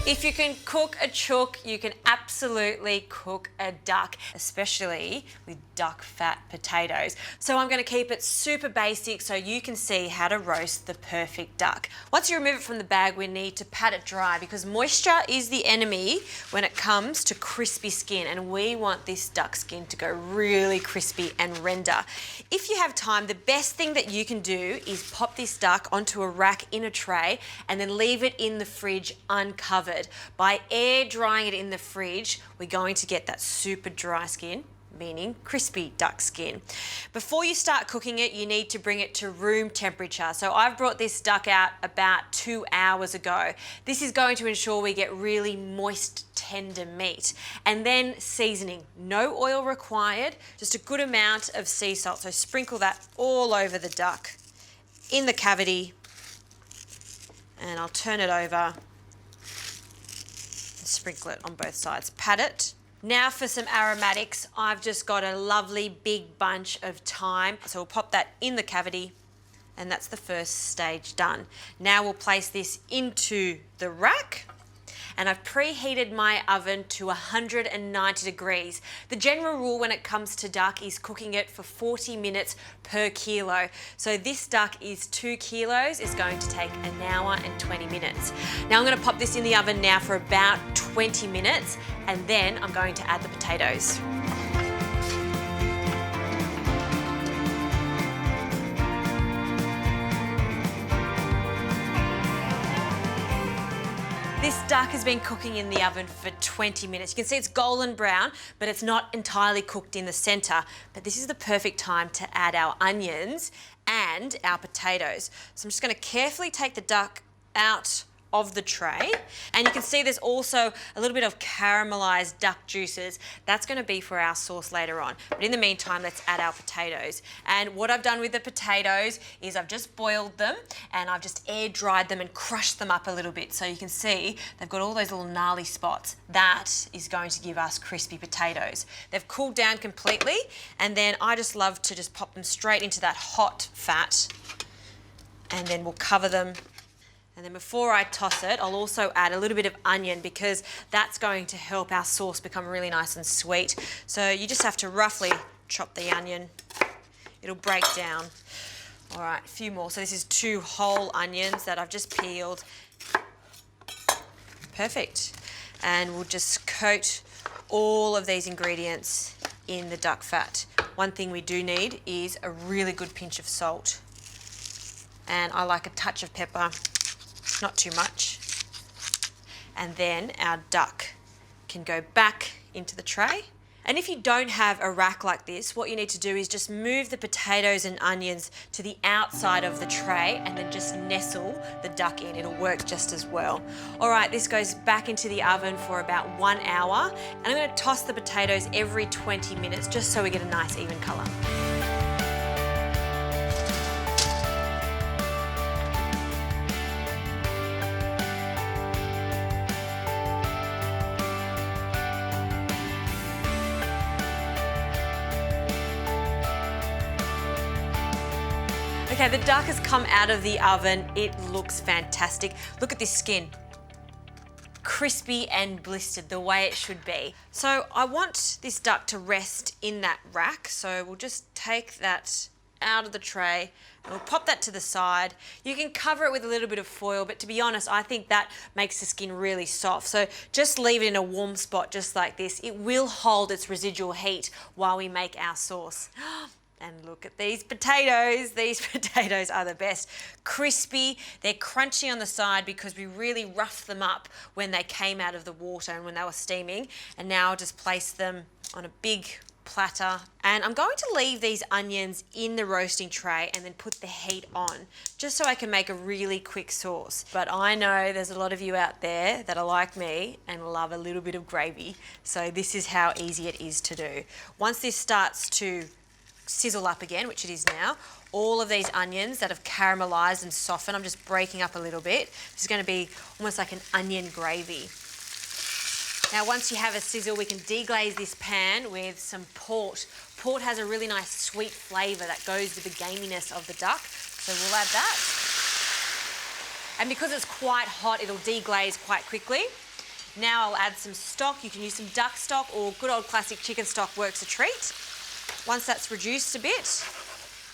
If you can cook a chook, you can absolutely cook a duck, especially with duck fat potatoes. So I'm going to keep it super basic so you can see how to roast the perfect duck. Once you remove it from the bag, we need to pat it dry because moisture is the enemy when it comes to crispy skin, and we want this duck skin to go really crispy and render. If you have time, the best thing that you can do is pop this duck onto a rack in a tray and then leave it in the fridge uncovered. By air drying it in the fridge, we're going to get that super dry skin, meaning crispy duck skin. Before you start cooking it, you need to bring it to room temperature. So I've brought this duck out about 2 hours ago. This is going to ensure we get really moist, tender meat. And then seasoning, no oil required, just a good amount of sea salt. So sprinkle that all over the duck, in the cavity, and I'll turn it over. Sprinkle it on both sides, pat it. Now for some aromatics, I've just got a lovely big bunch of thyme. So we'll pop that in the cavity, and that's the first stage done. Now we'll place this into the rack, and I've preheated my oven to 190 degrees. The general rule when it comes to duck is cooking it for 40 minutes per kilo. So this duck is 2 kilos, is going to take 1 hour and 20 minutes. Now I'm going to pop this in the oven now for about 20 minutes, and then I'm going to add the potatoes. This duck has been cooking in the oven for 20 minutes. You can see it's golden brown, but it's not entirely cooked in the center. But this is the perfect time to add our onions and our potatoes. So I'm just going to carefully take the duck out of the tray, and you can see there's also a little bit of caramelized duck juices. That's going to be for our sauce later on. But in the meantime, let's add our potatoes. And what I've done with the potatoes is I've just boiled them and I've just air dried them and crushed them up a little bit. So you can see they've got all those little gnarly spots. That is going to give us crispy potatoes. They've cooled down completely, and then I just love to just pop them straight into that hot fat, and then we'll cover them. And then before I toss it, I'll also add a little bit of onion because that's going to help our sauce become really nice and sweet. So you just have to roughly chop the onion. It'll break down. All right, a few more. So this is 2 whole onions that I've just peeled. Perfect. And we'll just coat all of these ingredients in the duck fat. One thing we do need is a really good pinch of salt. And I like a touch of pepper. Not too much. And then our duck can go back into the tray. And if you don't have a rack like this, what you need to do is just move the potatoes and onions to the outside of the tray and then just nestle the duck in. It'll work just as well. All right, this goes back into the oven for about 1 hour, and I'm going to toss the potatoes every 20 minutes just so we get a nice even colour. Okay, the duck has come out of the oven. It looks fantastic. Look at this skin. Crispy and blistered the way it should be. So I want this duck to rest in that rack. So we'll just take that out of the tray and we'll pop that to the side. You can cover it with a little bit of foil, but to be honest, I think that makes the skin really soft. So just leave it in a warm spot just like this. It will hold its residual heat while we make our sauce. And look at these potatoes. These potatoes are the best. Crispy, they're crunchy on the side because we really roughed them up when they came out of the water and when they were steaming. And now I'll just place them on a big platter. And I'm going to leave these onions in the roasting tray and then put the heat on, just so I can make a really quick sauce. But I know there's a lot of you out there that are like me and love a little bit of gravy. So this is how easy it is to do. Once this starts to sizzle up again, which it is now, all of these onions that have caramelized and softened, I'm just breaking up a little bit. This is going to be almost like an onion gravy. Now once you have a sizzle, we can deglaze this pan with some port. Port has a really nice sweet flavour that goes with the gaminess of the duck, so we'll add that. And because it's quite hot, it'll deglaze quite quickly. Now I'll add some stock. You can use some duck stock or good old classic chicken stock works a treat. Once that's reduced a bit,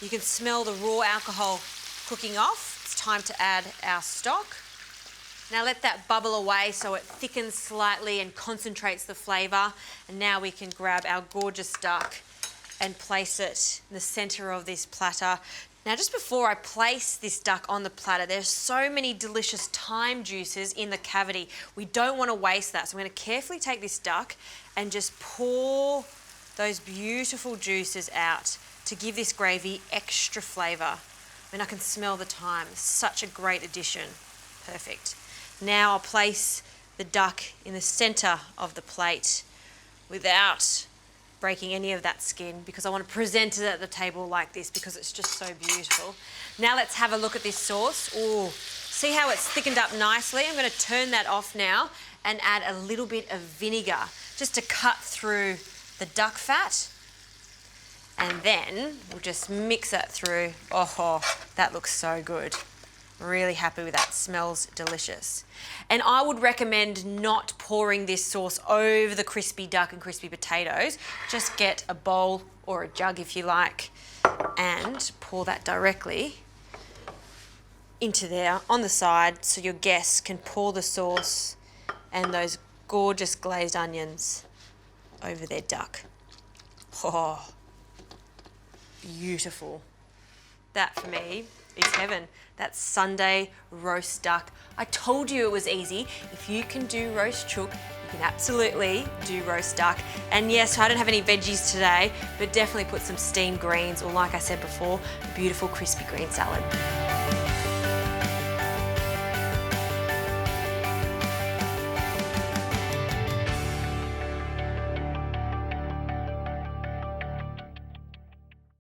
you can smell the raw alcohol cooking off. It's time to add our stock. Now let that bubble away so it thickens slightly and concentrates the flavour. And now we can grab our gorgeous duck and place it in the centre of this platter. Now just before I place this duck on the platter, there's so many delicious thyme juices in the cavity. We don't want to waste that, so I'm going to carefully take this duck and just pour those beautiful juices out to give this gravy extra flavour. I mean, I can smell the thyme. Such a great addition. Perfect. Now I'll place the duck in the centre of the plate without breaking any of that skin, because I want to present it at the table like this because it's just so beautiful. Now let's have a look at this sauce. Oh, see how it's thickened up nicely? I'm going to turn that off now and add a little bit of vinegar just to cut through the duck fat. And then we'll just mix that through. Oh, that looks so good. Really happy with that. Smells delicious. And I would recommend not pouring this sauce over the crispy duck and crispy potatoes. Just get a bowl or a jug if you like and pour that directly into there on the side so your guests can pour the sauce and those gorgeous glazed onions over their duck. Oh, beautiful. That for me is heaven. That's Sunday roast duck. I told you it was easy. If you can do roast chook, you can absolutely do roast duck. And yes, I don't have any veggies today, but definitely put some steamed greens or, like I said before, a beautiful crispy green salad.